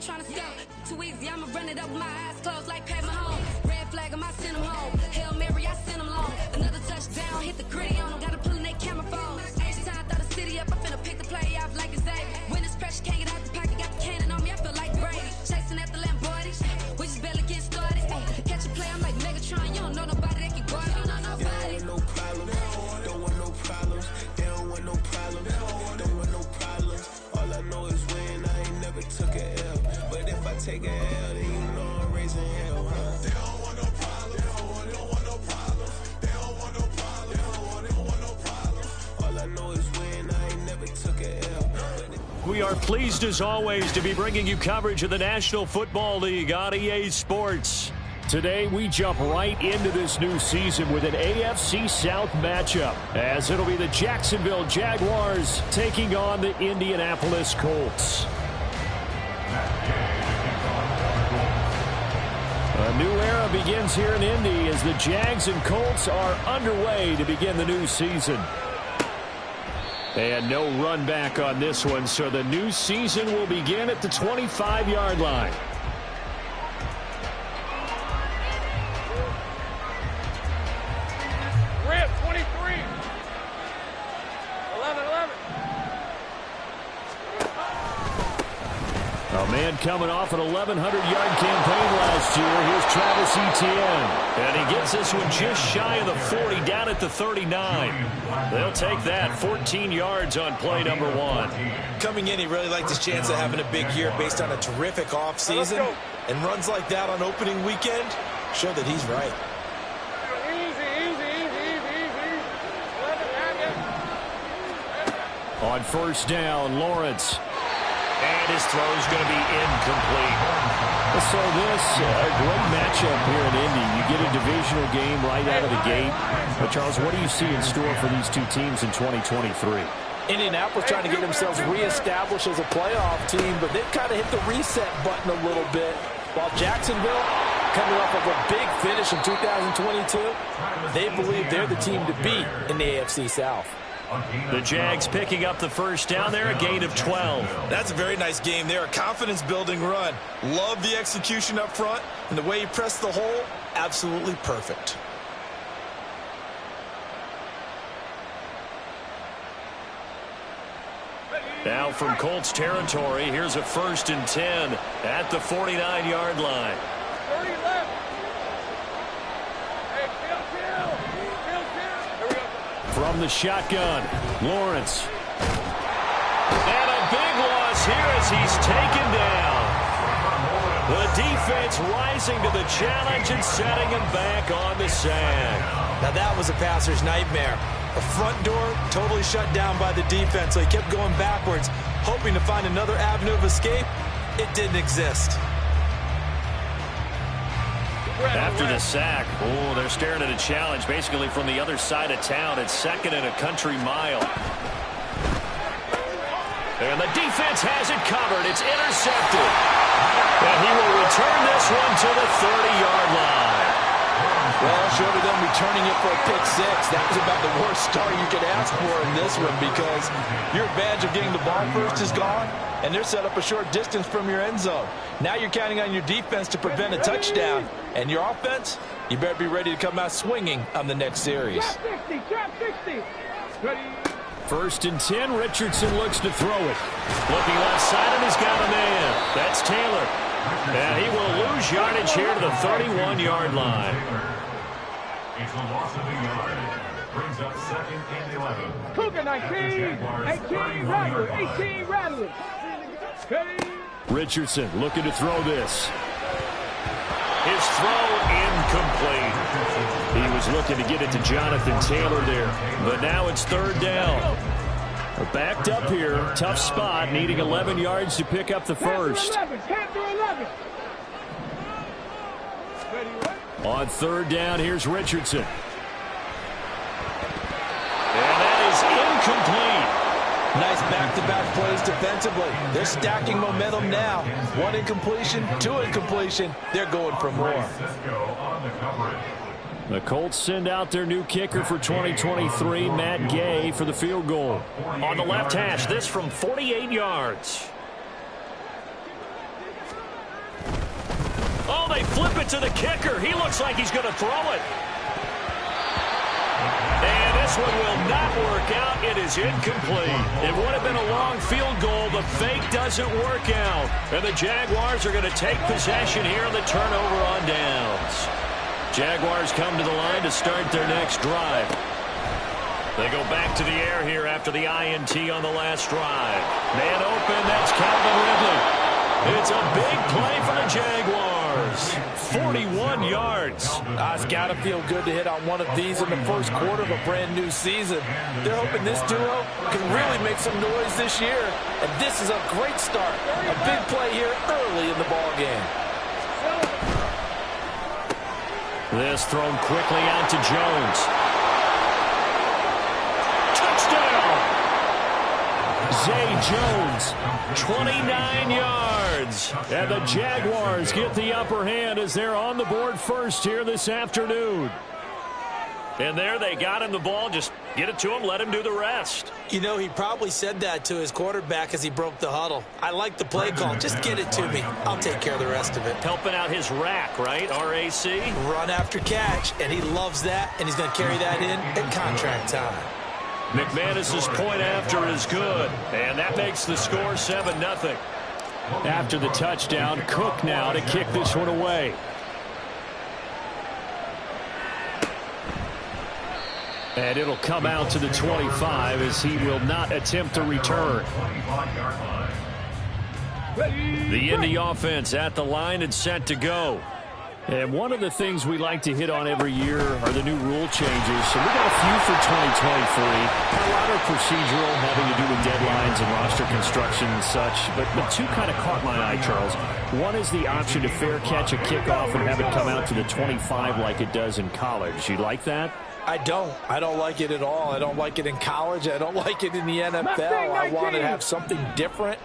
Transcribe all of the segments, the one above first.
trying to sell. Too easy, I'ma run it up with my eyes closed like Pat Mahomes. Red flag, I might send them home. Hail Mary, I send them long. Another touchdown, hit the gritty on them. Gotta pull in they camera phones. Each time, throw the city up, I finna pick the play off like it's Xavier. When it's pressure, can't get out the pocket, got the cannon on me, I feel like Brady. Chasing at the Lamborghini, we just barely get started. Catch a play, I'm like Megatron, you don't know nobody that can guard it. You don't know nobody. No problems, don't want no problems. They don't want no problems, don't want no problems. All I know is win, I ain't never took a L. But if I take a L, then you know I'm raising hell, huh? They don't want no problems, they don't want no problems. They don't want no problems, they don't want no problems. All I know is win, I ain't never took a L. We are pleased as always to be bringing you coverage of the National Football League on EA Sports. Today, we jump right into this new season with an AFC South matchup, as it'll be the Jacksonville Jaguars taking on the Indianapolis Colts. A new era begins here in Indy as the Jags and Colts are underway to begin the new season. And no run back on this one, so the new season will begin at the 25-yard line. A man coming off an 1,100-yard campaign last year. Here's Travis Etienne. And he gets this one just shy of the 40, down at the 39. They'll take that, 14 yards on play number one. Coming in, he really liked his chance of having a big year based on a terrific offseason. And runs like that on opening weekend show that he's right. On first down, Lawrence. And his throw's going to be incomplete. So this, a great matchup here in Indy. You get a divisional game right out of the gate. But, Charles, what do you see in store for these two teams in 2023? Indianapolis trying to get themselves reestablished as a playoff team, but they've kind of hit the reset button a little bit. While Jacksonville, coming off of a big finish in 2022, they believe they're the team to beat in the AFC South. The Jags picking up the first down there, a gain of 12. That's a very nice game there, a confidence-building run. Love the execution up front, and the way he pressed the hole, absolutely perfect. Now from Colts territory, here's a 1st and 10 at the 49-yard line. From the shotgun, Lawrence. And a big loss here as he's taken down. The defense rising to the challenge and setting him back on the sand. Now that was a passer's nightmare. The front door totally shut down by the defense, so he kept going backwards, hoping to find another avenue of escape. It didn't exist. After the sack, they're staring at a challenge basically from the other side of town. It's 2nd and a country mile. And the defense has it covered. It's intercepted. And he will return this one to the 30-yard line. Well, short of them returning it for a pick six, that was about the worst start you could ask for in this one, because your advantage of getting the ball first is gone, and they're set up a short distance from your end zone. Now you're counting on your defense to prevent a touchdown, and your offense, you better be ready to come out swinging on the next series. Trap 60. Ready. 1st and 10, Richardson looks to throw it. Looking left side, and he's got a man. That's Taylor. And he will lose yardage here to the 31-yard line. It's a loss of a yard. Brings up 2nd and 11. Cougar 19. 18 Rattler. 18 Rattler. Richardson looking to throw this. His throw incomplete. He was looking to get it to Jonathan Taylor there. But now it's 3rd down. We're backed up here. Tough spot. Needing 11 yards to pick up the first. 10 through 11. On 3rd down, here's Richardson. And that is incomplete. Nice back-to-back plays defensively. They're stacking momentum now. 1 incompletion, 2 incompletion. They're going for more. The Colts send out their new kicker for 2023, Matt Gay, for the field goal. On the left hash, this from 48 yards. flip it to the kicker. He looks like he's going to throw it. And this one will not work out. It is incomplete. It would have been a long field goal. The fake doesn't work out. And the Jaguars are going to take possession here on the turnover on downs. Jaguars come to the line to start their next drive. They go back to the air here after the INT on the last drive. Man open, that's Calvin Ridley. It's a big play for the Jaguars. 41 yards. It's got to feel good to hit on one of these in the first quarter of a brand new season. They're hoping this duo can really make some noise this year. And this is a great start. A big play here early in the ball game. This thrown quickly out to Jones. Zay Jones, 29 yards. And the Jaguars get the upper hand as they're on the board first here this afternoon. And there they got him the ball. Just get it to him, let him do the rest. You know, he probably said that to his quarterback as he broke the huddle. I like the play call. Just get it to me. I'll take care of the rest of it. Helping out his rack, right? RAC? Run after catch, and he loves that, and he's going to carry that in at contract time. McManus's point after is good, and that makes the score 7-0. After the touchdown, Cook now to kick this one away. And it'll come out to the 25 as he will not attempt to return. The Indy offense at the line and set to go. And one of the things we like to hit on every year are the new rule changes. So we got a few for 2023. A lot are procedural, having to do with deadlines and roster construction and such. But two kind of caught my eye, Charles. One is the option to fair catch a kickoff and have it come out to the 25 like it does in college. You like that? I don't like it at all. I don't like it in college. I don't like it in the NFL. I want to have something different,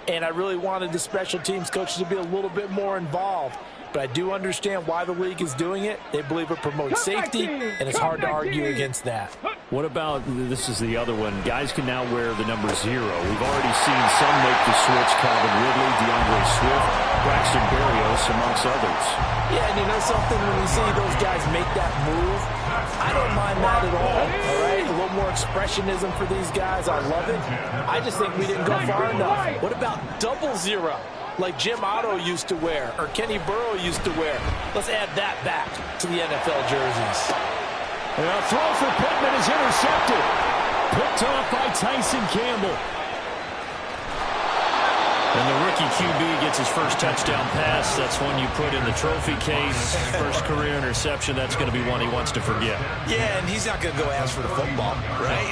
and I really wanted the special teams coaches to be a little bit more involved. But I do understand why the league is doing it. They believe it promotes safety, and it's hard to argue against that. What about, this is the other one, guys can now wear the number 0. We've already seen some make the switch, Calvin Ridley, DeAndre Swift, Braxton Berrios, amongst others. Yeah, and you know something, when we see those guys make that move, I don't mind that at all right? A little more expressionism for these guys. I love it. I just think we didn't go far enough. What about double 0? Like Jim Otto used to wear, or Kenny Burrow used to wear. Let's add that back to the NFL jerseys. And a throw for Pittman is intercepted. Picked off by Tyson Campbell. And the rookie QB gets his first touchdown pass. That's one you put in the trophy case. First career interception, that's going to be one he wants to forget. Yeah, and he's not going to go ask for the football, right?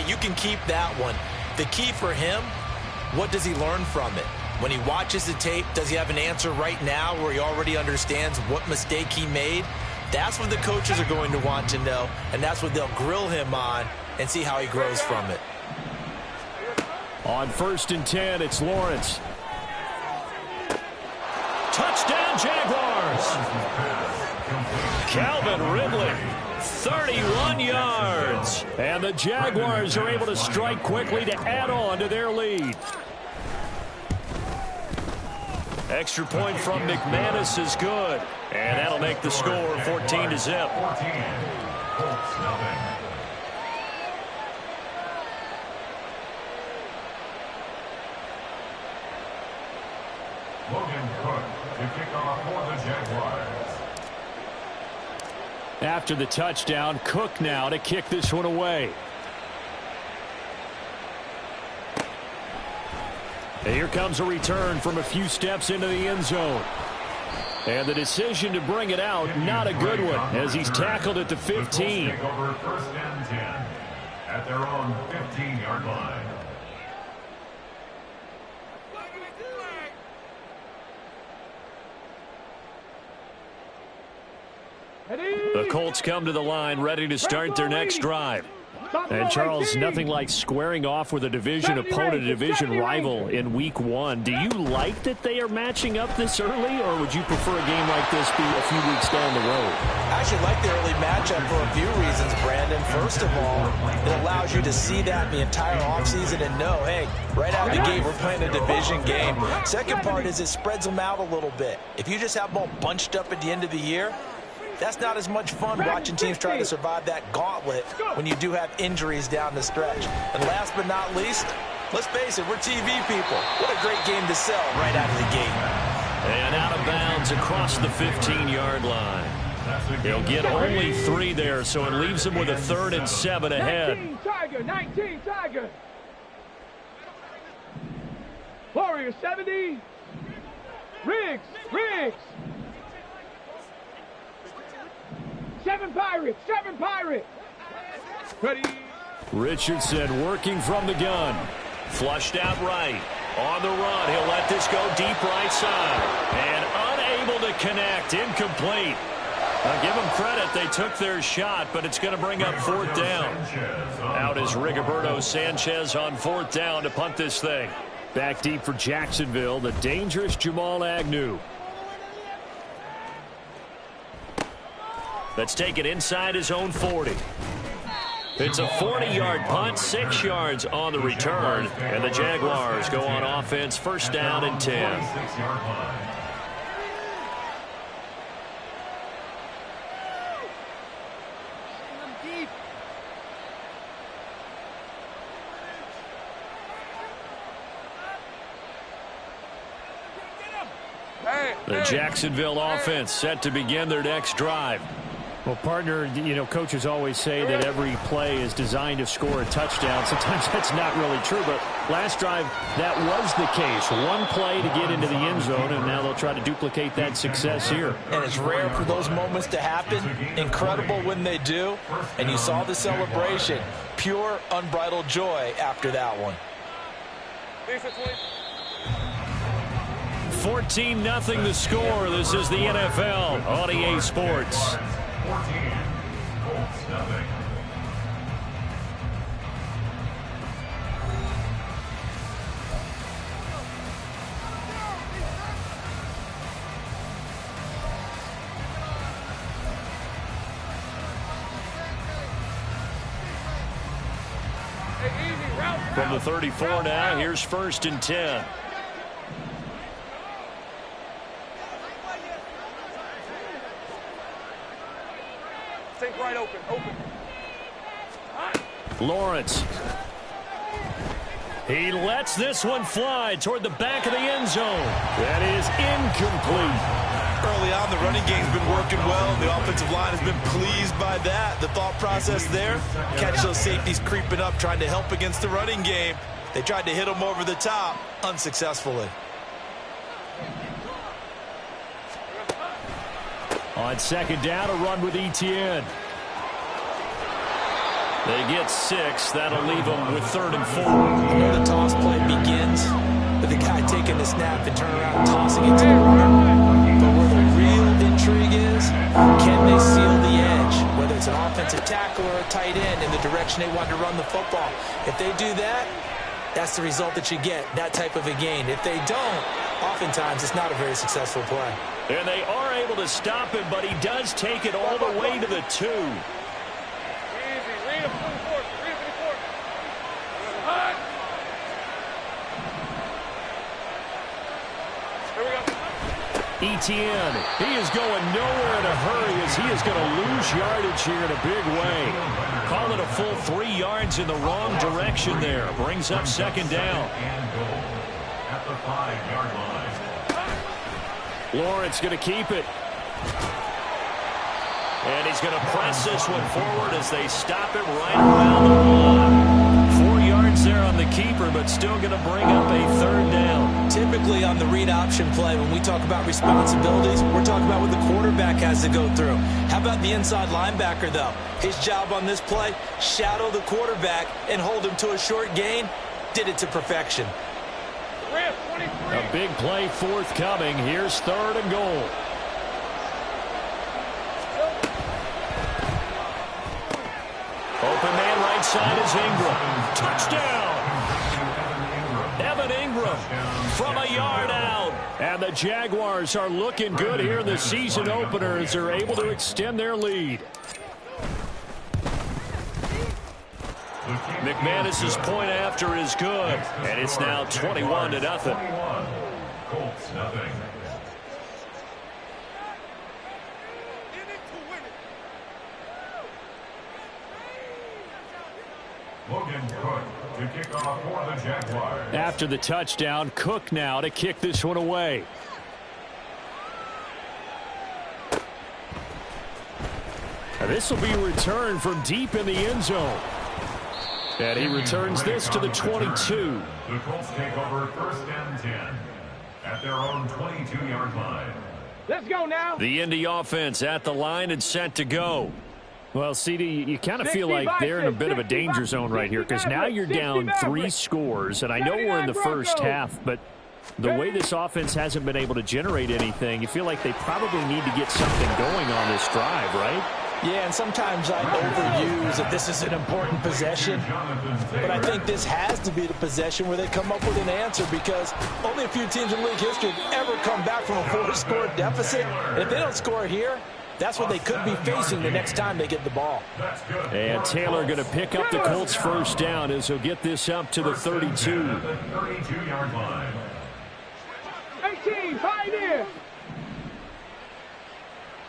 You can keep that one. The key for him, what does he learn from it? When he watches the tape, does he have an answer right now where he already understands what mistake he made? That's what the coaches are going to want to know, and that's what they'll grill him on and see how he grows from it. On 1st and 10, it's Lawrence. Touchdown, Jaguars! Calvin Ridley, 31 yards. And the Jaguars are able to strike quickly to add on to their lead. Extra point from McManus is good. And that'll make the score 14-0. Logan Cook to kick off for the Jaguars. After the touchdown, Cook now to kick this one away. And here comes a return from a few steps into the end zone. And the decision to bring it out, not a good one, as he's tackled at the 15. Take over 1st and 10 at their own 15-yard line. The Colts come to the line ready to start their next drive. And Charles, nothing like squaring off with a division opponent, a division rival in week 1. Do you like that they are matching up this early, or would you prefer a game like this be a few weeks down the road? I actually like the early matchup for a few reasons, Brandon. First of all, it allows you to see that the entire offseason and know, hey, right out of the gate, we're playing a division game. Second part is it spreads them out a little bit. If you just have them all bunched up at the end of the year, that's not as much fun watching teams try to survive that gauntlet when you do have injuries down the stretch. And last but not least, let's face it, we're TV people. What a great game to sell right out of the gate. And out of bounds across the 15-yard line. He'll get only 3 there, so it leaves him with a 3rd and 7 ahead. 19 Tiger, 19 Tiger. Warrior 70. Riggs. 7 Pirates. Ready. Richardson working from the gun. Flushed out right. On the run, he'll let this go deep right side. And unable to connect. Incomplete. Now give them credit. They took their shot, but it's going to bring up 4th down. Out is Rigoberto Sanchez on 4th down to punt this thing. Back deep for Jacksonville, the dangerous Jamal Agnew. Let's take it inside his own 40. It's a 40-yard punt, 6 yards on the return, and the Jaguars go on offense, 1st down and 10. The Jacksonville offense set to begin their next drive. Well, partner, coaches always say that every play is designed to score a touchdown. Sometimes that's not really true, but last drive, that was the case. One play to get into the end zone, and now they'll try to duplicate that success here. And it's rare for those moments to happen. Incredible when they do. And you saw the celebration. Pure, unbridled joy after that one. 14-0 the score. This is the NFL on EA Sports. 14, Colts nothing. From the 34 now, here's 1st and 10. Think right open. Lawrence. He lets this one fly toward the back of the end zone. That is incomplete. Early on, the running game's been working well. The offensive line has been pleased by that. The thought process there, catch those safeties creeping up, trying to help against the running game. They tried to hit them over the top, unsuccessfully. On 2nd down, a run with Etienne. They get 6. That'll leave them with 3rd and 4. You know the toss play begins with the guy taking the snap and turning around and tossing it to the runner. But where the real intrigue is, can they seal the edge? Whether it's an offensive tackle or a tight end in the direction they want to run the football. If they do that, that's the result that you get, that type of a gain. If they don't, oftentimes it's not a very successful play. And they are able to stop him, but he does take it all the way to the 2. Etienne, he is going nowhere in a hurry as he is going to lose yardage here in a big way. Call it a full 3 yards in the wrong direction there. Brings up 2nd down. At the 5-yard line. Lawrence going to keep it. And he's going to press this one forward as they stop him right around the 1. 4 yards there on the keeper, but still going to bring up a 3rd down. Typically on the read option play, when we talk about responsibilities, we're talking about what the quarterback has to go through. How about the inside linebacker, though? His job on this play, shadow the quarterback and hold him to a short gain. Did it to perfection. A big play forthcoming. Here's 3rd and goal. Open man right inside is Ingram. Touchdown! Evan Ingram from a yard out. And the Jaguars are looking good here in the season opener as they're able to extend their lead. McManus's point after is good, and it's now 21-0. Colts, nothing. Logan Cook to kick off for the Jaguars. After the touchdown, Cook now to kick this one away. Now this will be returned from deep in the end zone. And he returns this to the 22. The Colts take over 1st and 10 at their own 22-yard line. Let's go now. The Indy offense at the line and set to go. Well, CD, you kind of feel like they're in a bit of a danger zone right here because now you're down 3 scores, and I know we're in the first half, but the way this offense hasn't been able to generate anything, you feel like they probably need to get something going on this drive, right? Yeah, and sometimes I overuse that this is an important possession, but I think this has to be the possession where they come up with an answer because only a few teams in league history have ever come back from a 4-score deficit. And if they don't score here, that's what they could be facing the next time they get the ball. And Taylor going to pick up the Colts first down as he'll get this up to the 32. 32-yard line. 18, pioneer.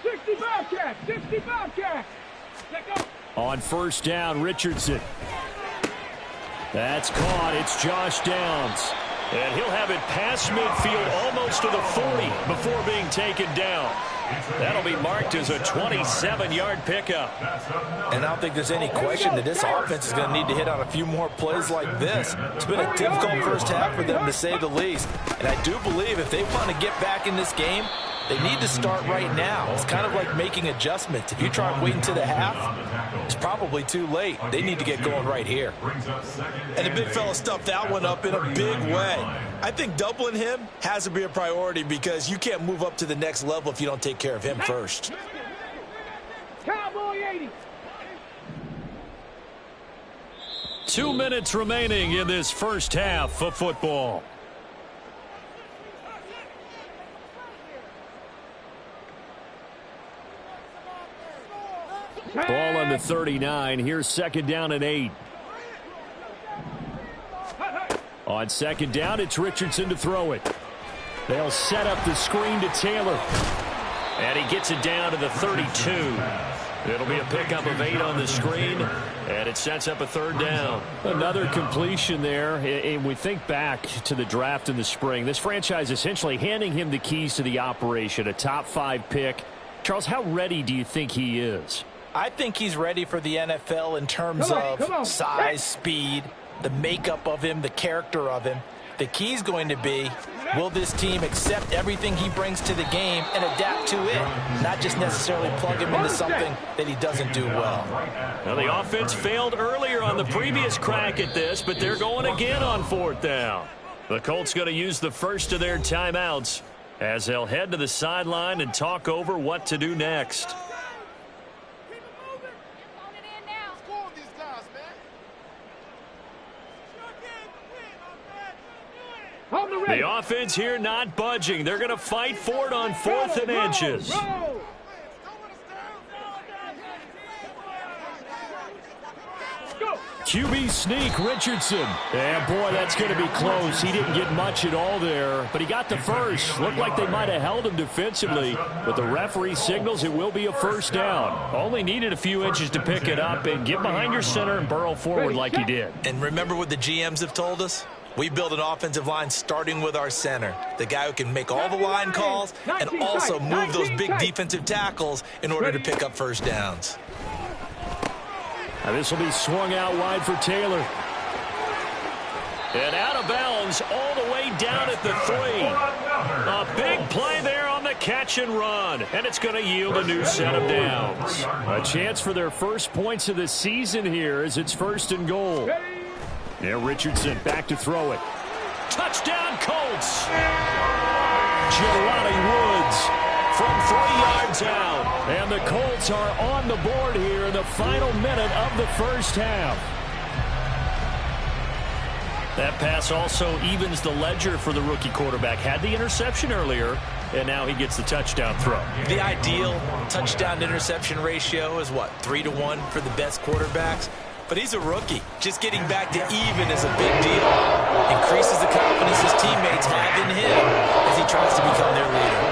60 Bobcats, 60 Bobcats. Let go. On first down, Richardson. That's caught. It's Josh Downs. And he'll have it past midfield almost to the 40 before being taken down. That'll be marked as a 27-yard pickup. And I don't think there's any question that this offense is going to need to hit on a few more plays like this. It's been a difficult first half for them, to say the least. And I do believe if they want to get back in this game, they need to start right now. It's kind of like making adjustments. If you try and wait until the half, it's probably too late. They need to get going right here. And the big fella stuffed that one up in a big way. I think doubling him has to be a priority because you can't move up to the next level if you don't take care of him first. Cowboy 80. 2 minutes remaining in this first half of football. Ball on the 39. Here's second down and 8. On second down, it's Richardson to throw it. They'll set up the screen to Taylor. And he gets it down to the 32. It'll be a pickup of 8 on the screen, and it sets up a third down. Another completion there, and we think back to the draft in the spring. This franchise essentially handing him the keys to the operation, a top 5 pick. Charles, how ready do you think he is? I think he's ready for the NFL in terms of size, speed, the makeup of him, the character of him. The key is going to be, will this team accept everything he brings to the game and adapt to it, not just necessarily plug him into something that he doesn't do well. Well, the offense failed earlier on the previous crack at this, but they're going again on fourth down. The Colts going to use the first of their timeouts as they'll head to the sideline and talk over what to do next. The offense here not budging. They're going to fight for it on 4th and inches. QB sneak, Richardson. And boy, that's going to be close. He didn't get much at all there, but he got the first. Looked like they might have held him defensively, but the referee signals it will be a first down. Only needed a few inches to pick it up and get behind your center and burrow forward like he did. And remember what the GMs have told us? We build an offensive line starting with our center, the guy who can make all the line calls and also move those big defensive tackles in order to pick up first downs. Now this will be swung out wide for Taylor. And out of bounds all the way down at the 3. A big play there on the catch and run. And it's going to yield a new set of downs. A chance for their first points of the season here as it's 1st and goal. Now Richardson back to throw it. Touchdown Colts! Jelani Woods from 3 yards out. And the Colts are on the board here in the final minute of the first half. That pass also evens the ledger for the rookie quarterback. Had the interception earlier, and now he gets the touchdown throw. The ideal touchdown-interception ratio is, what, 3-to-1 for the best quarterbacks? But he's a rookie. Just getting back to even is a big deal. Increases the confidence his teammates have in him as he tries to become their leader.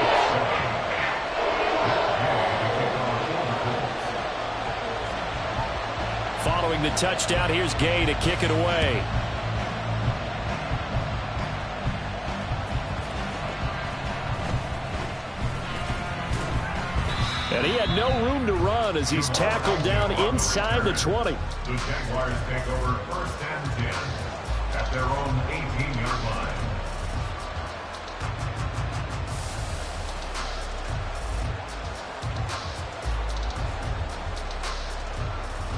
Following the touchdown, here's Gay to kick it away. And he had no room to run as he's tackled down inside the 20. The Jaguars take over 1st and 10 at their own 18-yard line.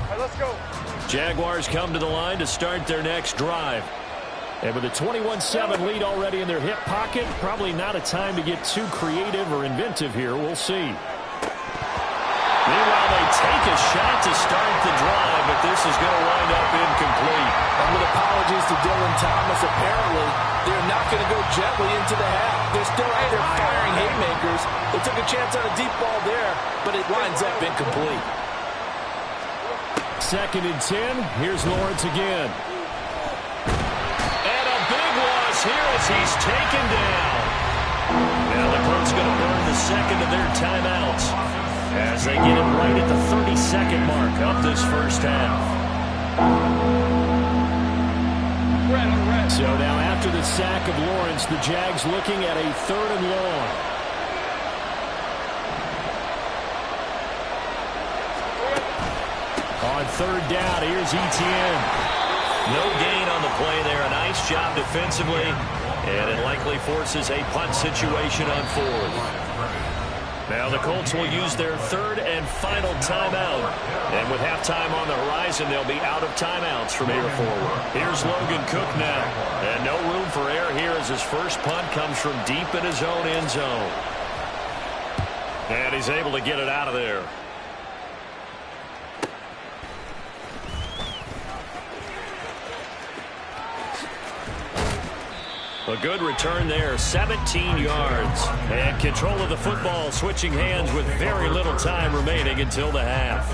All right, let's go. Jaguars come to the line to start their next drive. And with a 21-7 lead already in their hip pocket, probably not a time to get too creative or inventive here. We'll see. Meanwhile, they take a shot to start the drive, but this is going to wind up incomplete. And with apologies to Dylan Thomas, apparently they're not going to go gently into the half. They're still out there firing haymakers. They took a chance on a deep ball there, but it winds up incomplete. 2nd and 10. Here's Lawrence again. And a big loss here as he's taken down. Now the Colts going to burn the second of their timeouts as they get it right at the 32nd mark of this first half. So now after the sack of Lawrence, the Jags looking at a 3rd and long. On 3rd down, here's Etienne. No gain on the play there. A nice job defensively, and it likely forces a punt situation on 4th. Now the Colts will use their 3rd and final timeout. And with halftime on the horizon, they'll be out of timeouts from here forward. Here's Logan Cook now. And no room for error here as his first punt comes from deep in his own end zone. And he's able to get it out of there. A good return there, 17 yards. And control of the football, switching hands with very little time remaining until the half.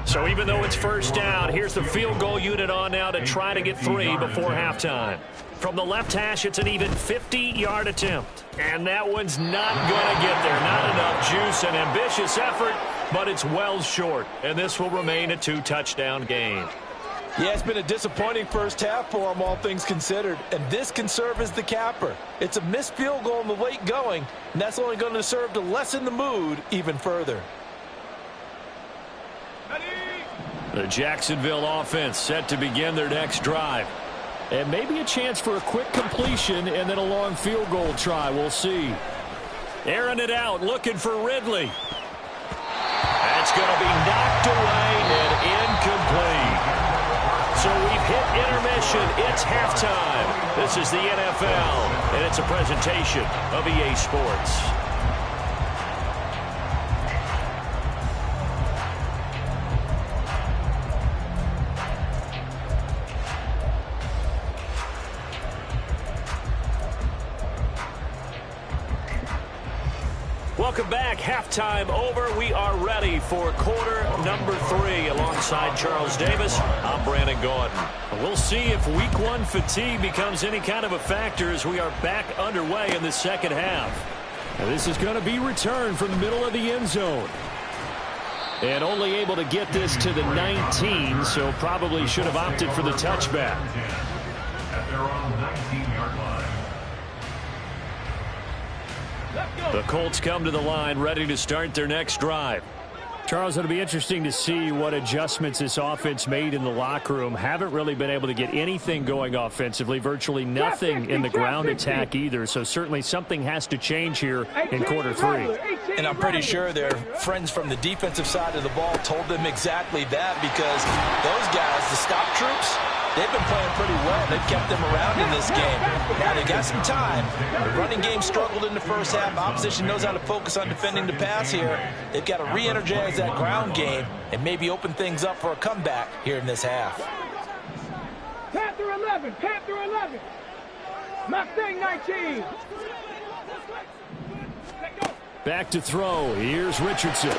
So even though it's first down, here's the field goal unit on now to try to get 3 before halftime. From the left hash, it's an even 50-yard attempt. And that one's not going to get there. Not enough juice, an ambitious effort, but it's well short. And this will remain a 2-touchdown game. Yeah, it's been a disappointing first half for them, all things considered. And this can serve as the capper. It's a missed field goal in the late going, and that's only going to serve to lessen the mood even further. The Jacksonville offense set to begin their next drive. And maybe a chance for a quick completion and then a long field goal try. We'll see. Airing it out, looking for Ridley. That's going to be knocked away and incomplete. So we've hit intermission. It's halftime. This is the NFL, and it's a presentation of EA Sports. Welcome back. Halftime over. We are ready for quarter number 3 alongside Charles Davis. I'm Brandon Gordon. We'll see if week 1 fatigue becomes any kind of a factor as we are back underway in the second half. And this is going to be returned from the middle of the end zone. And only able to get this to the 19, so probably should have opted for the touchback. At their own 19-yard line. The Colts come to the line ready to start their next drive. Charles, it'll be interesting to see what adjustments this offense made in the locker room. Haven't really been able to get anything going offensively, virtually nothing in the ground attack either. So certainly something has to change here in quarter 3. And I'm pretty sure their friends from the defensive side of the ball told them exactly that, because those guys, the stop troops, they've been playing pretty well. They've kept them around in this game. Now, they got some time. The running game struggled in the first half. Opposition knows how to focus on defending the pass here. They've got to re-energize that ground game and maybe open things up for a comeback here in this half. Panther 11, Panther 11. Mustang 19. Back to throw. Here's Richardson.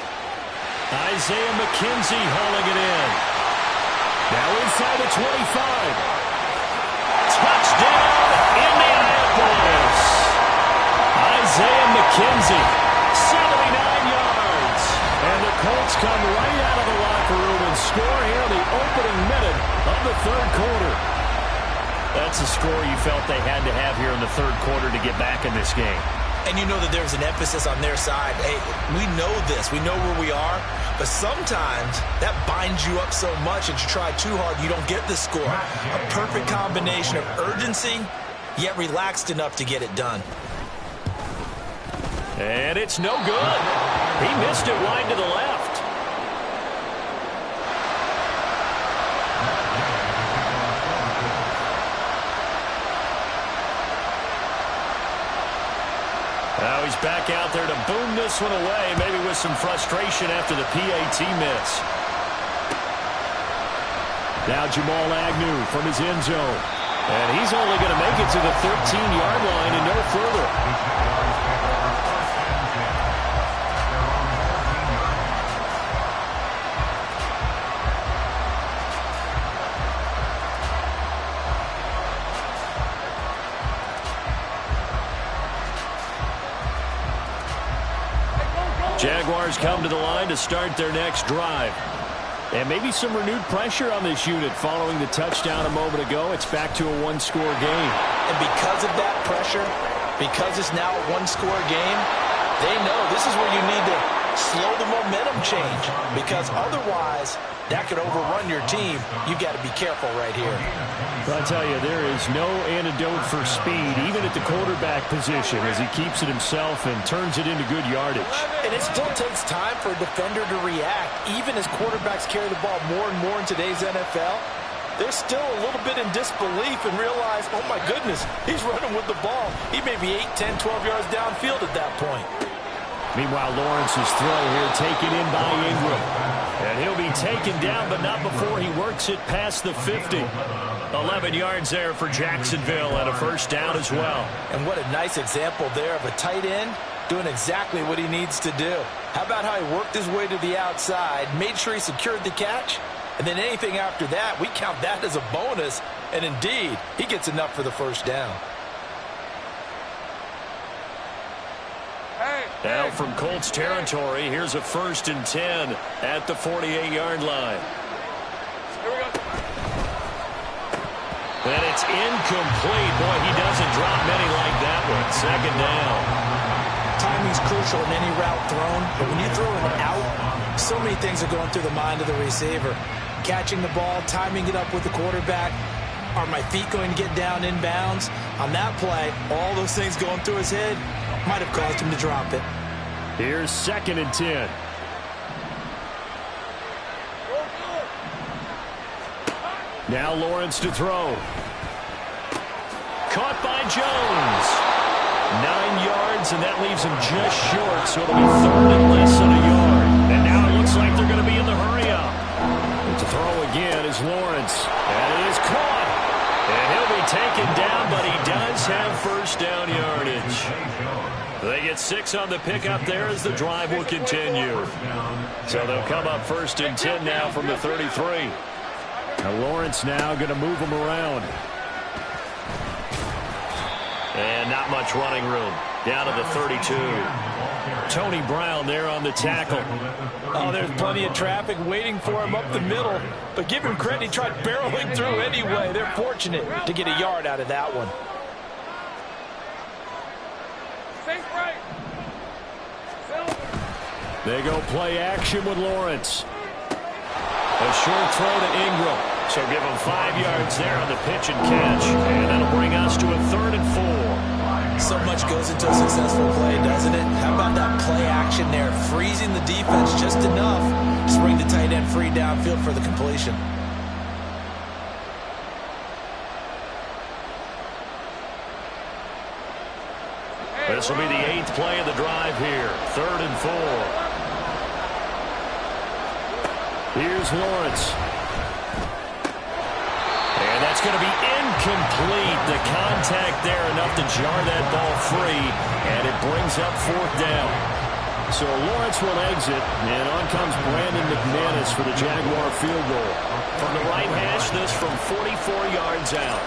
Isaiah McKenzie hauling it in. Now inside the 25. Touchdown, Indianapolis. Isaiah McKenzie, 79 yards. And the Colts come right out of the locker room and score here in the opening minute of the third quarter. That's a score you felt they had to have here in the third quarter to get back in this game. And you know that there's an emphasis on their side. Hey, we know this. We know where we are. But sometimes that binds you up so much that you try too hard, you don't get the score. A perfect combination of urgency, yet relaxed enough to get it done. And it's no good. He missed it wide to the left. Now he's back out there to boom this one away, maybe with some frustration after the PAT miss. Now Jamal Agnew from his end zone. And he's only going to make it to the 13-yard line and no further. Jaguars come to the line to start their next drive. And maybe some renewed pressure on this unit following the touchdown a moment ago. It's back to a one-score game. And because of that pressure, because it's now a one-score game, they know this is where you need to slow the momentum change. Because otherwise, that could overrun your team. You've got to be careful right here. But I tell you, there is no antidote for speed, even at the quarterback position, as he keeps it himself and turns it into good yardage. And it still takes time for a defender to react. Even as quarterbacks carry the ball more and more in today's NFL, they're still a little bit in disbelief and realize, oh my goodness, he's running with the ball. He may be 8, 10, 12 yards downfield at that point. Meanwhile, Lawrence's throw here taken in by Ingram. And he'll be taken down, but not before he works it past the 50. 11 yards there for Jacksonville and a first down as well. And what a nice example there of a tight end doing exactly what he needs to do. How about how he worked his way to the outside, made sure he secured the catch, and then anything after that, we count that as a bonus. And indeed, he gets enough for the first down. Now from Colts territory, here's a 1st and 10 at the 48-yard line. And it's incomplete. Boy, he doesn't drop many like that one. 2nd down. Timing's crucial in any route thrown, but when you throw it out, so many things are going through the mind of the receiver. Catching the ball, timing it up with the quarterback. Are my feet going to get down inbounds? On that play, all those things going through his head might have caused him to drop it. Here's 2nd and 10. Now Lawrence to throw. Caught by Jones. 9 yards, and that leaves him just short, so it'll be 3rd and less than a yard. And now it looks like they're going to be in the hurry-up. To throw again is Lawrence. And it is caught. And he'll be taken down, but he does have first down yardage. They get 6 on the pickup there as the drive will continue. So they'll come up 1st and 10 now from the 33. Now Lawrence now going to move him around. And not much running room. Down to the 32. Tony Brown there on the tackle. Oh, there's plenty of traffic waiting for him up the middle. But give him credit, he tried barreling through anyway. They're fortunate to get a yard out of that one. They go play action with Lawrence. A short throw to Ingram. So give him 5 yards there on the pitch and catch. And that'll bring us to a 3rd and 4. So much goes into a successful play, doesn't it? How about that play action there? Freezing the defense just enough to bring the tight end free downfield for the completion. This will be the 8th play of the drive here. 3rd and 4. Here's Lawrence. And that's going to be incomplete. The contact there enough to jar that ball free, and it brings up 4th down. So Lawrence will exit, and on comes Brandon McManus for the Jaguar field goal. From the right hash, this from 44 yards out.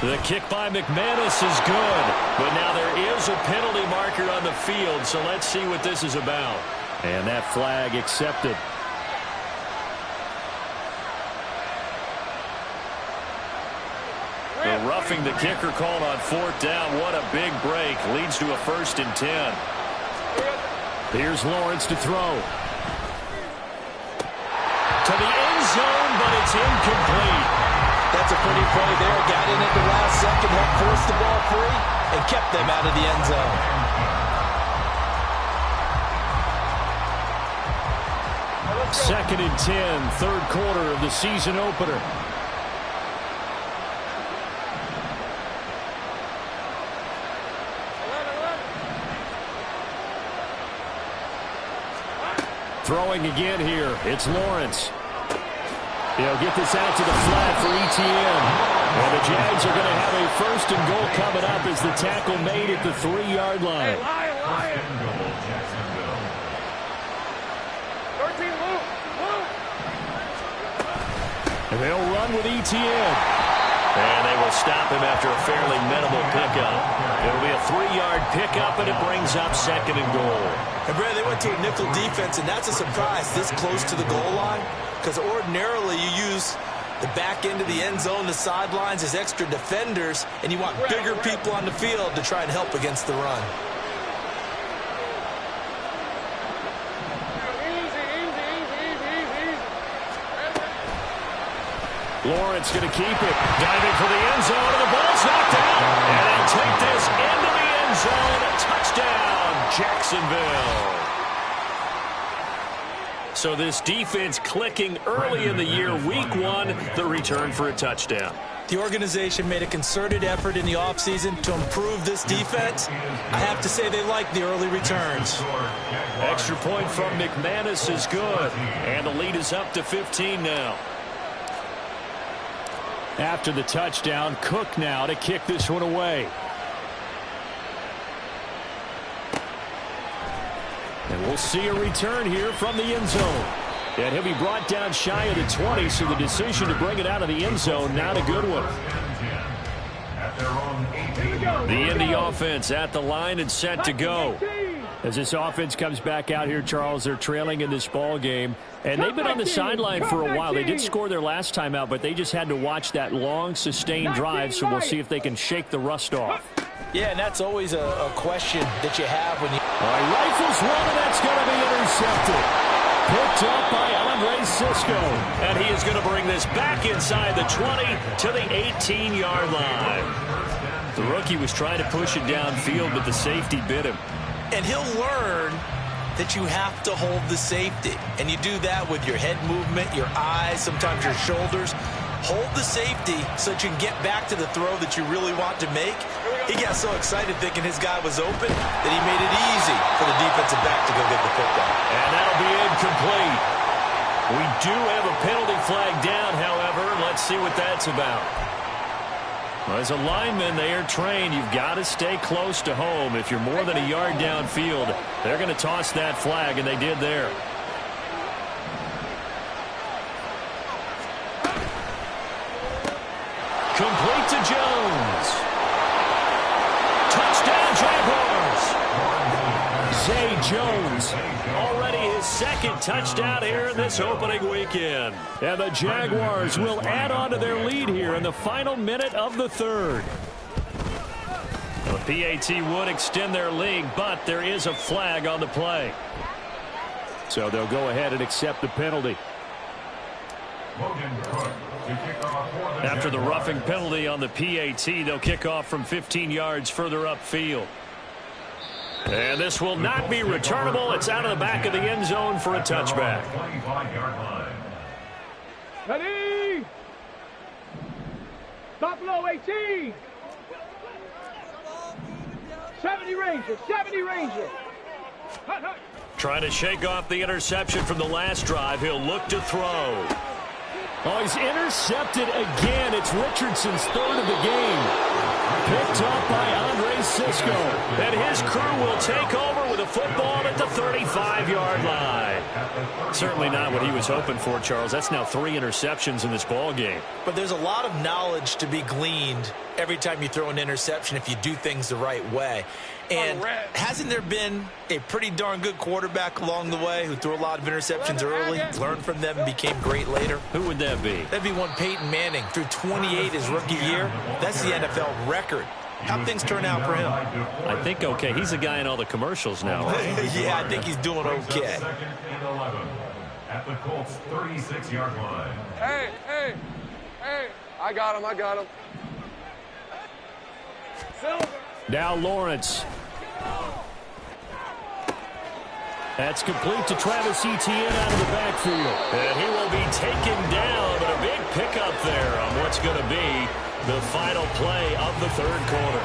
The kick by McManus is good, but now there is a penalty marker on the field, so let's see what this is about. And that flag accepted. The roughing the kicker called on 4th down. What a big break. Leads to a 1st and 10. Here's Lawrence to throw. To the end zone, but it's incomplete. That's a pretty play there. Got in at the last second, helped force the ball free, and kept them out of the end zone. 2nd and 10, 3rd quarter of the season opener. Throwing again here. It's Lawrence. He'll get this out to the flat for ETN. And the Jags are going to have a 1st and goal coming up as the tackle made at the 3-yard line. And they'll run with ETN. And they will stop him after a fairly minimal pickup. It'll be a 3-yard pickup, and it brings up 2nd and goal. And Brad, they went to a nickel defense, and that's a surprise this close to the goal line, because ordinarily you use the back end of the end zone, the sidelines as extra defenders, and you want bigger people on the field to try and help against the run. Lawrence going to keep it. Diving for the end zone, and the ball's knocked out. And they'll take this into the end zone. A touchdown, Jacksonville. So this defense clicking early in the year. Week 1, the return for a touchdown. The organization made a concerted effort in the offseason to improve this defense. I have to say they like the early returns. Extra point from McManus is good. And the lead is up to 15 now. After the touchdown, Cook now to kick this one away. And we'll see a return here from the end zone. And he'll be brought down shy of the 20, so the decision to bring it out of the end zone, not a good one. The Indy offense at the line and set to go. As this offense comes back out here, Charles, they're trailing in this ball game. And they've been on the sideline for a while. They did score their last time out, but they just had to watch that long, sustained drive, so we'll see if they can shake the rust off. Yeah, and that's always a question that you have when you... All right, rifles one, and that's going to be intercepted. Picked up by Andre Sisco. And he is going to bring this back inside the 20 to the 18-yard line. The rookie was trying to push it downfield, but the safety bit him. And he'll learn that you have to hold the safety. And you do that with your head movement, your eyes, sometimes your shoulders. Hold the safety so that you can get back to the throw that you really want to make. He got so excited thinking his guy was open that he made it easy for the defensive back to go get the football. And that'll be incomplete. We do have a penalty flag down, however. Let's see what that's about. Well, as a lineman, they are trained. You've got to stay close to home. If you're more than a yard downfield, they're going to toss that flag, and they did there. Complete to Jones. Touchdown, Jaguars. Zay Jones, already his 2nd touchdown here in this opening weekend. And the Jaguars will add on to their lead here in the final minute of the 3rd. The PAT would extend their lead, but there is a flag on the play. So they'll go ahead and accept the penalty. After the roughing penalty on the PAT, they'll kick off from 15 yards further upfield. And this will not be returnable. It's out of the back of the end zone for a touchback. Ready? Stop low, 18. 70 Ranger, 70 Ranger. Hut, hut. Trying to shake off the interception from the last drive. He'll look to throw. Oh, he's intercepted again. It's Richardson's third of the game. Picked up by Andre Cisco. And his crew will take over with a football at the 35-yard line. Certainly not what he was hoping for, Charles. That's now 3 interceptions in this ball game. But there's a lot of knowledge to be gleaned every time you throw an interception if you do things the right way. And hasn't there been a pretty darn good quarterback along the way who threw a lot of interceptions early, learned from them, and became great later? Who would that be? That'd be one Peyton Manning. Threw 28 his rookie year. That's the NFL record. How'd things turn out for him? I think okay. He's a guy in all the commercials now, right? Yeah, I think he's doing okay. 2nd and 11 at the Colts 36-yard line. Hey. I got him. Silver. Now Lawrence. That's complete to Travis Etienne out of the backfield. And he will be taken down, but a big pickup there on what's going to be the final play of the third quarter.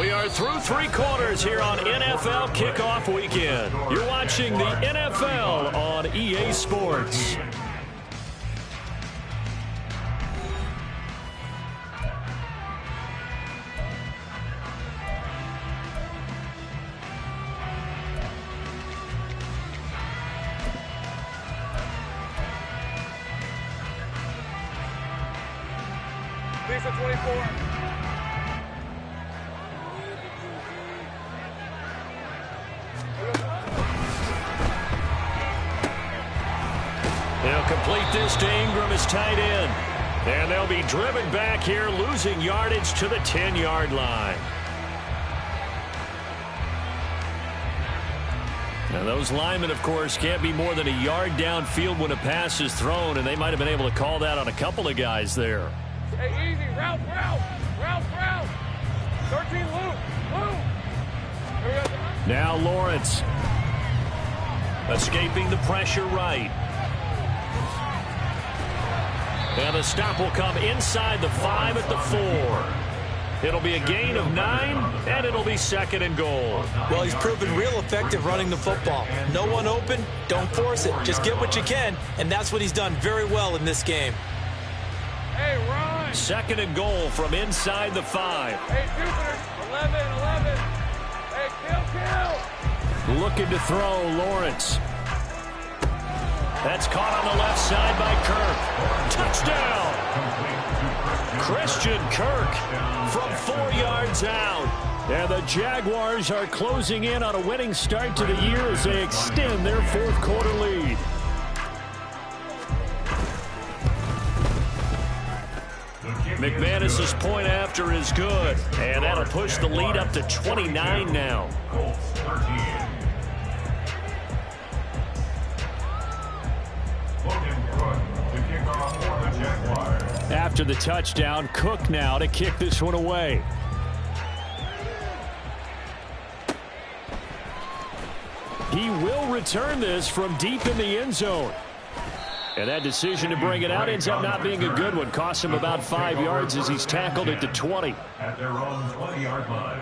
We are through 3 quarters here on NFL Kickoff Weekend. You're watching the NFL on EA Sports. Lisa 24. They'll complete this to Ingram as tight end. And they'll be driven back here, losing yardage to the 10-yard line. Now, those linemen, of course, can't be more than a yard downfield when a pass is thrown, and they might have been able to call that on a couple of guys there. Hey, easy. Route. 13, Luke. Here we go. Now Lawrence. Escaping the pressure right. And the stop will come inside the 5 at the 4. It'll be a gain of 9, and it'll be 2nd and goal. Well, he's proven real effective running the football. No one open, don't force it. Just get what you can, and that's what he's done very well in this game. Hey, run. 2nd and goal from inside the 5. Hey, Jupiter. 11. Hey, kill. Looking to throw, Lawrence. That's caught on the left side by Kirk. Touchdown! Christian Kirk from 4 yards out. And the Jaguars are closing in on a winning start to the year as they extend their 4th quarter lead. McManus's point after is good. And that'll push the lead up to 29 now. Colts 13. After the touchdown, Cook now to kick this one away. He will return this from deep in the end zone. And that decision to bring it out ends up not being a good one. Costs him about 5 yards as he's tackled at the 20. At their own 20-yard line.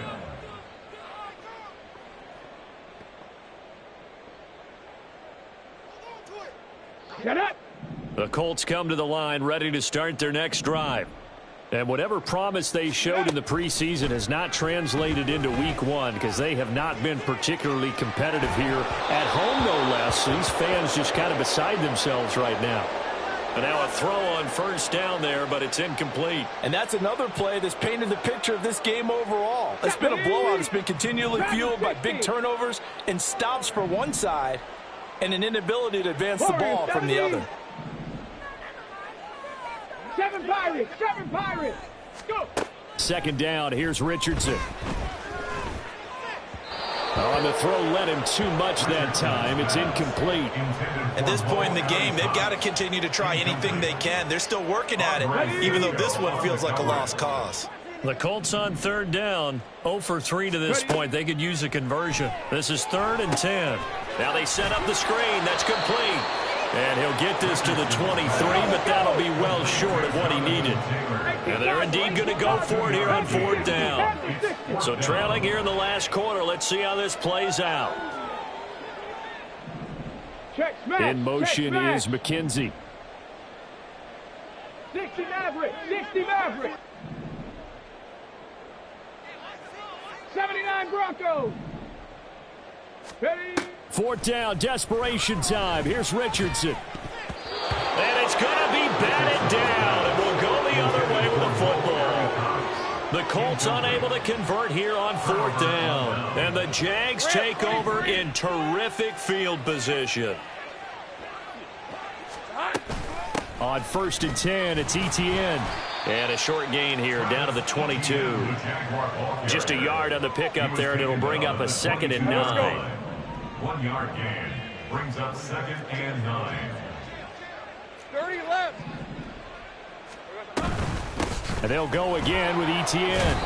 Get up. The Colts come to the line ready to start their next drive. And whatever promise they showed in the preseason has not translated into week 1 because they have not been particularly competitive here at home, no less. These fans just kind of beside themselves right now. And now a throw on first down there, but it's incomplete. And that's another play that's painted the picture of this game overall. It's been a blowout. It's been continually fueled by big turnovers and stops for one side and an inability to advance the ball from the other. 7 Pirates. Go. 2nd down. Here's Richardson. On the throw, led him too much that time. It's incomplete. At this point in the game, they've got to continue to try anything they can. They're still working at it, even though this one feels like a lost cause. The Colts on 3rd down. 0 for 3 to this point. They could use a conversion. This is 3rd and 10. Now they set up the screen. That's complete. And he'll get this to the 23, but that'll be well short of what he needed. And they're indeed going to go for it here on 4th down. So trailing here in the last quarter. Let's see how this plays out. In motion is McKenzie. 60 Maverick, 60 Maverick. 79 Broncos. Ready? 4th down, desperation time. Here's Richardson. And it's going to be batted down. It will go the other way with the football. The Colts unable to convert here on 4th down. And the Jags take over in terrific field position. On 1st and 10, it's Etienne. And a short gain here down to the 22. Just a yard on the pickup there, and it'll bring up a 2nd and 9. 1 yard gain brings up 2nd and 9. 30 left. And they'll go again with Etienne.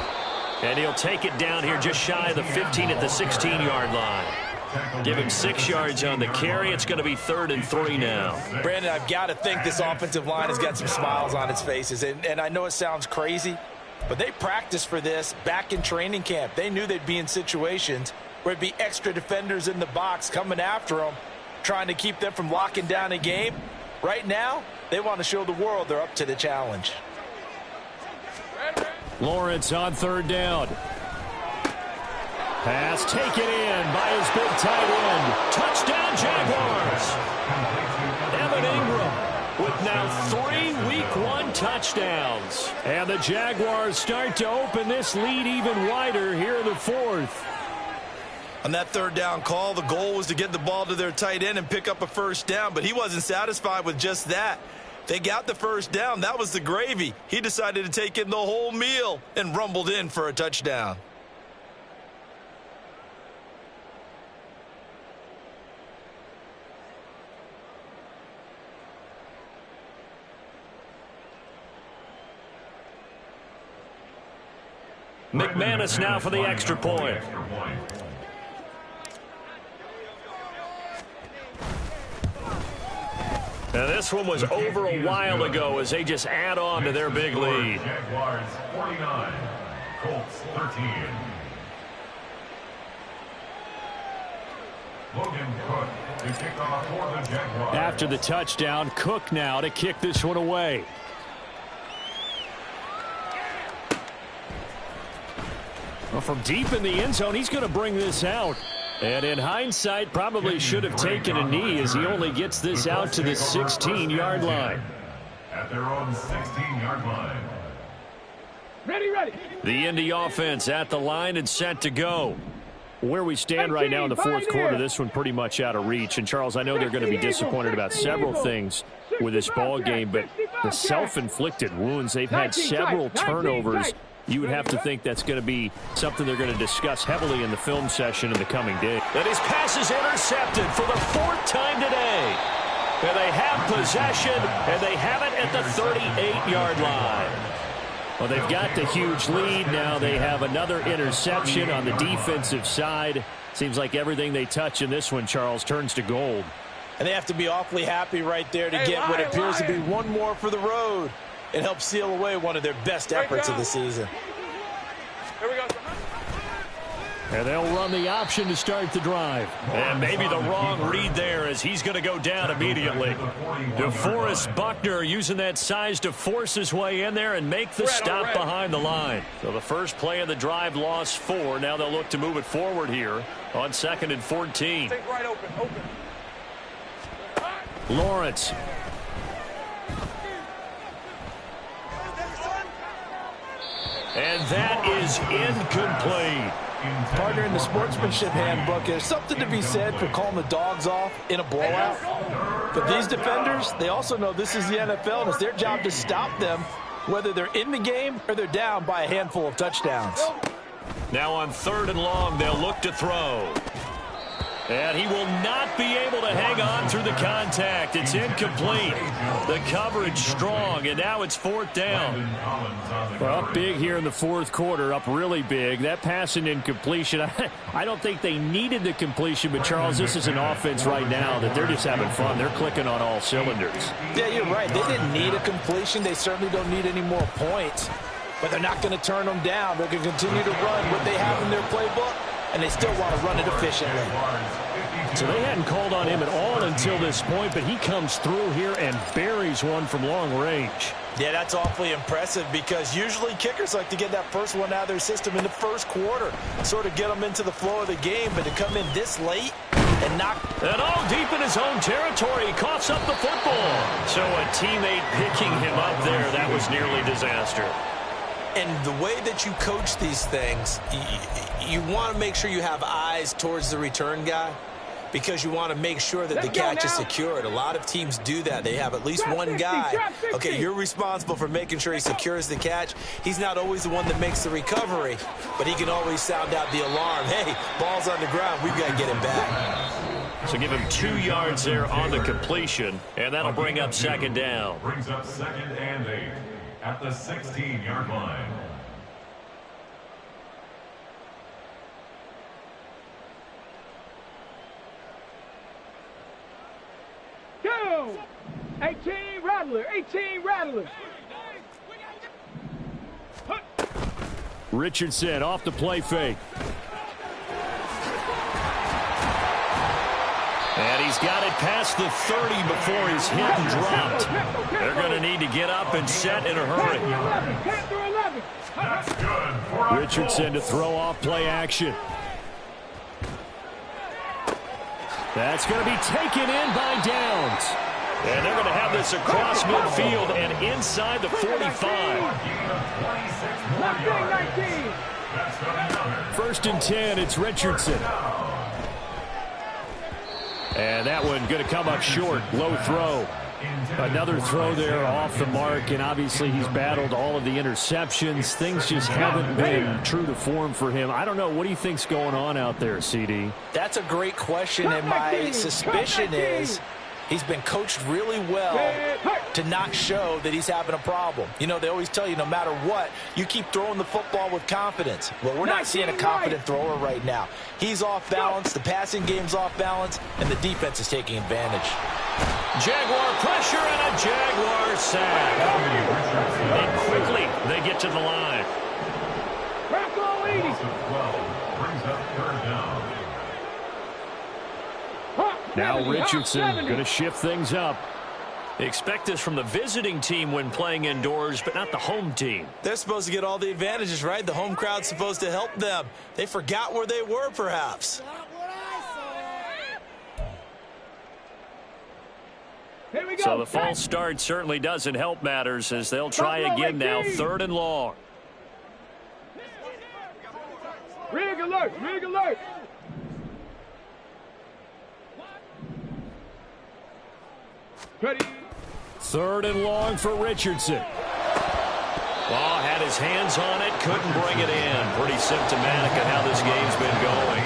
And he'll take it down here just shy of the 15 at the 16-yard line. Give him 6 yards on the carry. It's going to be 3rd and 3 now. Brandon, I've got to think this offensive line has got some smiles on its faces. And I know it sounds crazy, but they practiced for this back in training camp. They knew they'd be in situations where it'd be extra defenders in the box coming after them, trying to keep them from locking down a game. Right now, they want to show the world they're up to the challenge. Lawrence on 3rd down. Pass taken in by his big tight end. Touchdown, Jaguars. Evan Ingram with now 3 Week 1 touchdowns. And the Jaguars start to open this lead even wider here in the 4th. On that 3rd down call, the goal was to get the ball to their tight end and pick up a 1st down, but he wasn't satisfied with just that. They got the 1st down. That was the gravy. He decided to take in the whole meal and rumbled in for a touchdown. McManus now for the extra point. Now this one was over a while ago as they just add on to their big lead. Jaguars 49, Colts 13. Logan Cook to kick off for the Jaguars. After the touchdown, Cook now to kick this one away. Well, from deep in the end zone, he's going to bring this out. And in hindsight, probably should have taken a knee as he only gets this out to the 16-yard line. At their own 16-yard line. Ready. The Indy offense at the line and set to go. Where we stand right now in the 4th quarter, this one pretty much out of reach. And, Charles, I know they're going to be disappointed about several things with this ball game, but the self-inflicted wounds, they've had several turnovers. You would have to think that's going to be something they're going to discuss heavily in the film session in the coming days. And his pass is intercepted for the 4th time today. And they have possession, and they have it at the 38-yard line. Well, they've got the huge lead. Now they have another interception on the defensive side. Seems like everything they touch in this one, Charles, turns to gold. And they have to be awfully happy right there to get what appears to be one more for the road. It helps seal away one of their best efforts of the season. Here we go. And they'll run the option to start the drive. And maybe the wrong read there as he's going to go down immediately. DeForest Buckner using that size to force his way in there and make the stop behind the line. So the first play of the drive lost 4. Now they'll look to move it forward here on 2nd and 14. Take right open. Lawrence. And that is incomplete. Partner, in the sportsmanship handbook, there's something to be said for calling the dogs off in a blowout. But these defenders, they also know this is the NFL, and it's their job to stop them, whether they're in the game or they're down by a handful of touchdowns. Now on 3rd and long, they'll look to throw. And he will not be able to hang on through the contact. It's incomplete. The coverage strong, and now it's 4th down. Well, up big here in the 4th quarter, up really big. That pass and incompletion, I don't think they needed the completion, but, Charles, this is an offense right now that they're just having fun. They're clicking on all cylinders. Yeah, you're right. They didn't need a completion. They certainly don't need any more points, but they're not going to turn them down. They're going to continue to run what they have in their playbook, and they still want to run it efficiently. So they hadn't called on him at all until this point, but he comes through here and buries one from long range. Yeah, that's awfully impressive because usually kickers like to get that first one out of their system in the 1st quarter, sort of get them into the flow of the game, but to come in this late and knock... And all deep in his own territory, he coughs up the football. So a teammate picking him up there, that was nearly disaster. And the way that you coach these things, you want to make sure you have eyes towards the return guy because you want to make sure that the catch is secured. A lot of teams do that. They have at least one guy. Okay, you're responsible for making sure he secures the catch. He's not always the one that makes the recovery, but he can always sound out the alarm. Hey, ball's on the ground. We've got to get it back. So give him 2 yards there on the completion, and that'll bring up 2nd down. Brings up 2nd and 8 at the 16-yard line. Go! 18 Rattler, 18 Rattler. Richardson off the play fake. And he's got it past the 30 before he's hit and dropped. They're going to need to get up and set in a hurry. 10 through 11. That's good. Richardson to throw off play action. That's going to be taken in by Downs. And they're going to have this across midfield and inside the 45. 19. 1st and 10, it's Richardson. And that one going to come up short, low throw. Another throw there off the mark, and obviously he's battled all of the interceptions. Things just haven't been true to form for him. I don't know. What do you think's going on out there, CD? That's a great question, and my suspicion is he's been coached really well to not show that he's having a problem. You know, they always tell you no matter what, you keep throwing the football with confidence. Well, we're not seeing a confident thrower right now. He's off balance, the passing game's off balance, and the defense is taking advantage. Jaguar pressure and a Jaguar sack. And quickly they get to the line. Brings up 3rd down. Now Richardson going to shift things up. Expect this from the visiting team when playing indoors, but not the home team. They're supposed to get all the advantages, right? The home crowd's supposed to help them. They forgot where they were, perhaps. Here we go. So the false start certainly doesn't help matters as they'll try again now, 3rd and long. Rig alert, rig alert. Ready. 3rd and long for Richardson. Well, had his hands on it, couldn't bring it in. Pretty symptomatic of how this game's been going.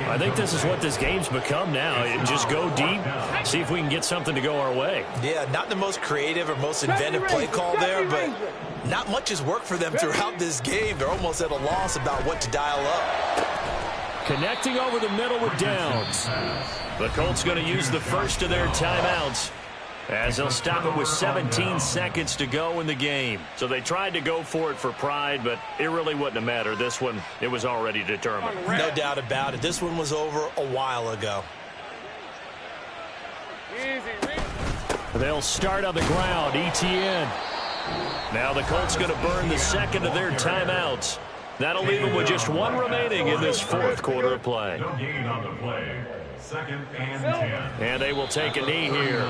I think this is what this game's become now. Just go deep, see if we can get something to go our way. Yeah, not the most creative or most inventive play call there, but not much has worked for them throughout this game. They're almost at a loss about what to dial up. Connecting over the middle with Downs. The Colts going to use the first of their timeouts as they'll stop it with 17 seconds to go in the game. So they tried to go for it for pride, but it really wouldn't have mattered. This one, it was already determined. No doubt about it. This one was over a while ago. They'll start on the ground. ETN. Now the Colts going to burn the second of their timeouts. That'll leave them with just one remaining in this 4th quarter of play. No gain on the play. 2nd and 10. And they will take a knee here.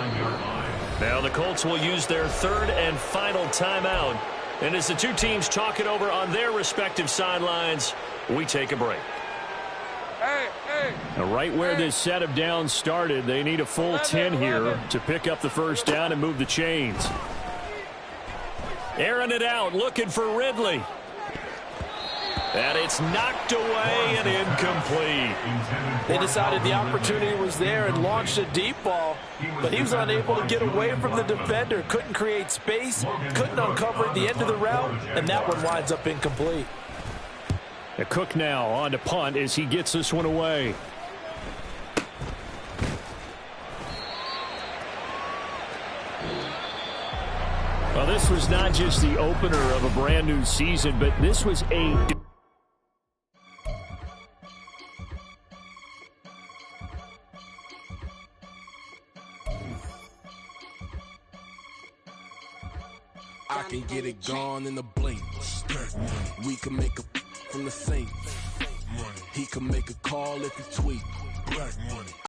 Now the Colts will use their 3rd and final timeout. And as the two teams talk it over on their respective sidelines, we take a break. Now right where this set of downs started, they need a full 10 here to pick up the 1st down and move the chains. Airing it out, looking for Ridley. And it's knocked away and incomplete. They decided the opportunity was there and launched a deep ball, but he was unable to get away from the defender, couldn't create space, couldn't uncover at the end of the route, and that one winds up incomplete. Cook now on to punt as he gets this one away. Well, this was not just the opener of a brand new season, but this was a... I can get it gone in a blink. We can make a from the Saints. He can make a call if he tweet.